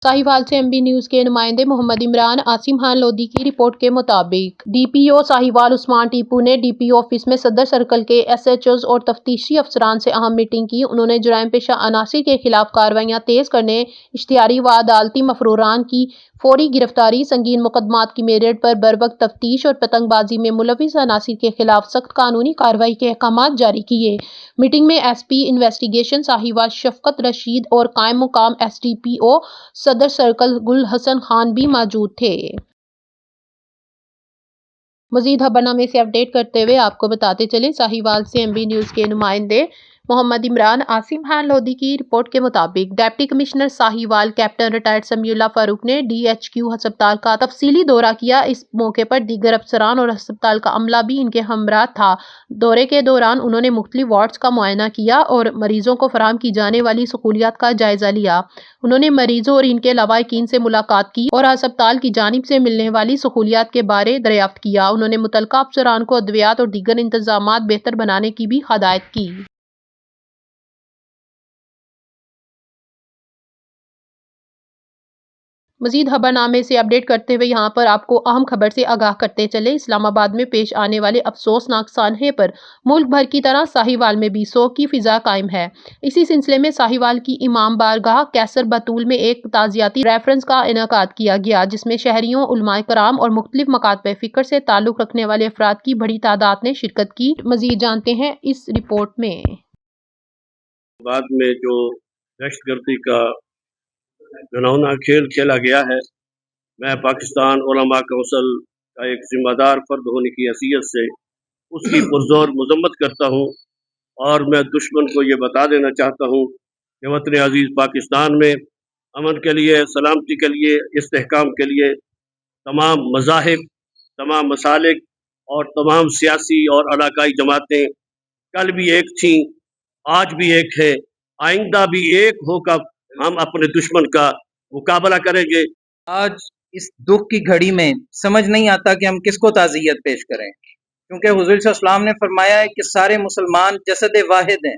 साहिवाल से MB news के नुमाइंदे मोहम्मद इमरान आसिम खान लोधी की रिपोर्ट के मुताबिक डीपीओ साहिवाल उस्मान टीपू ने डीपीओ ऑफिस में सदर सर्कल के एसएचओज और तफ्तीशी अफसरान से अहम मीटिंग की। उन्होंने जुराइम पेशा अनासिर के खिलाफ कार्रवाइयां तेज करने, इश्तिहारी व अदालती मफरूरान की फौरी गिरफ्तारी, संगीन मुकदमात की मेरिट पर बरवक्त तफ्तीश और पतंगबाजी में मुलविस अनासिर के खिलाफ सख्त कानूनी कार्रवाई के अहकाम जारी किए। मीटिंग में एसपी इन्वेस्टिगेशन साहिवाल शफकत रशीद और कायम मुकाम एसडीपीओ सदर सर्कल गुल हसन खान भी मौजूद थे। मजीद खबरनामे से अपडेट करते हुए आपको बताते चले, साहिवाल से एमबी न्यूज के नुमाइंदे मोहम्मद इमरान आसिम खान लोधी की रिपोर्ट के मुताबिक deputy commissioner Sahiwal captain retired Samiullah Farooq ने डीएचक्यू अस्पताल का तफसीली दौरा किया। इस मौके पर दीगर अफसरान और अस्पताल का अमला भी इनके हमरा था। दौरे के दौरान उन्होंने मुख्तलिफ वार्ड्स का मुआयना किया और मरीजों को फराहम की जाने वाली सहूलियात का जायजा लिया। उन्होंने मरीजों और इनके लवाहिकीन से मुलाकात की और अस्पताल की जानिब से मिलने वाली सहूलियात के बारे दरियाफ्त किया। उन्होंने मुतल्लिका अफसरान को अद्वियात और दीगर इंतजामात बेहतर बनाने की भी हदायत की। मजीद खबरनामे से अपडेट करते हुए यहाँ पर आपको अहम खबर से आगाह करते चले, इस्लामाबाद में पेश आने वाले अफसोसनाक सानहे पर मुल्क भर की तरह साहिवाल में भी शोक की फिजा कायम है। इसी सिलसिले में साहिवाल की इमाम बारगाह कैसर बतूल में एक ताजियाती रेफरेंस का इनेकाद किया गया, जिसमें शहरियों, उलमाए कराम और मुख्तलिफ मकातब फिक्र से ताल्लुक रखने वाले अफराद की बड़ी तादाद ने शिरकत की। मजीद जानते हैं इस रिपोर्ट में। बाद में जो दहशतगर्दी का घिनौना खेल खेला गया है, मैं पाकिस्तान उलमा कौंसिल का एक जिम्मेदार फर्द होने की हैसियत से उसकी पुरजोर मजम्मत करता हूँ और मैं दुश्मन को ये बता देना चाहता हूँ कि वतन अजीज़ पाकिस्तान में अमन के लिए, सलामती के लिए, इस्तेहकाम के लिए तमाम मज़ाहिब, तमाम मसालिक और तमाम सियासी और इलाकाई जमातें कल भी एक थीं, आज भी एक है, आइंदा भी एक होकर हम अपने दुश्मन का मुकाबला करेंगे। आज इस दुख की घड़ी में समझ नहीं आता कि हम किसको ताज़ियत पेश करें, क्योंकि हुज़ूर सल्लल्लाहु अलैहि वसल्लम ने फरमाया है कि सारे मुसलमान जसद वाहिद हैं।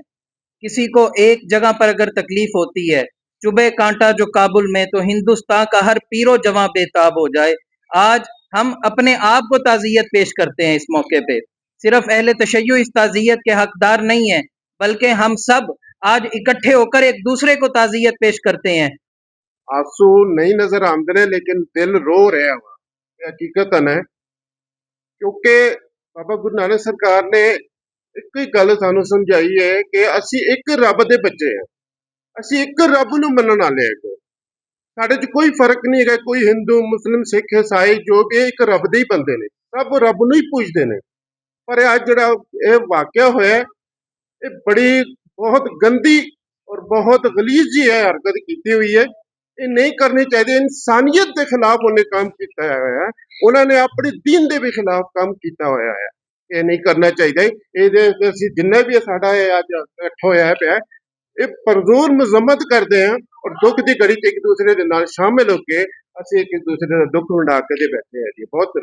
किसी को एक जगह पर अगर तकलीफ होती है, चुभे कांटा जो काबुल में, तो हिंदुस्तान का हर पीरो जवां बेताब हो जाए। आज हम अपने आप को ताज़ियत पेश करते हैं इस मौके पे। सिर्फ अहले तशय्युअ इस ताज़ियत के हकदार नहीं है, बल्कि हम सब आज इकट्ठे होकर एक दूसरे को ताज़ियत पेश करते हैं। आंसू नहीं नजर आते ने, लेकिन दिल रो रहा वा, हकीकतन है। क्योंकि बाबा गुरु नानक सरकार ने एक ही गल सानू समझाई है कि असी एक रब दे बच्चे हैं, असी एक रब नूं मनण वाले हैं। साडे च कोई फर्क नहीं है, कोई हिंदू, मुस्लिम, सिख, ईसाई, जो भी एक रब दे ही बंदे ने, सब रब नूं ही पूजदे ने। पर अज जिहड़ा ये वाकया होया, ये बड़ी बहुत गंदी और बहुत गलीज जी है हरकत की हुई है। ये नहीं करनी चाहिए। इंसानियत के खिलाफ उन्हें काम किया है, उन्होंने अपने दीन के भी खिलाफ काम किया हुआ है। ये नहीं करना चाहिए। ये जिन्ना भी साडा अज इकट्ठ होया है, ये परजोर मजम्मत करते हैं और दुख की घड़ी एक दूसरे के नाल शामिल होकर असीं एक दूसरे का दुख वंडा के बैठे हैं जी। बहुत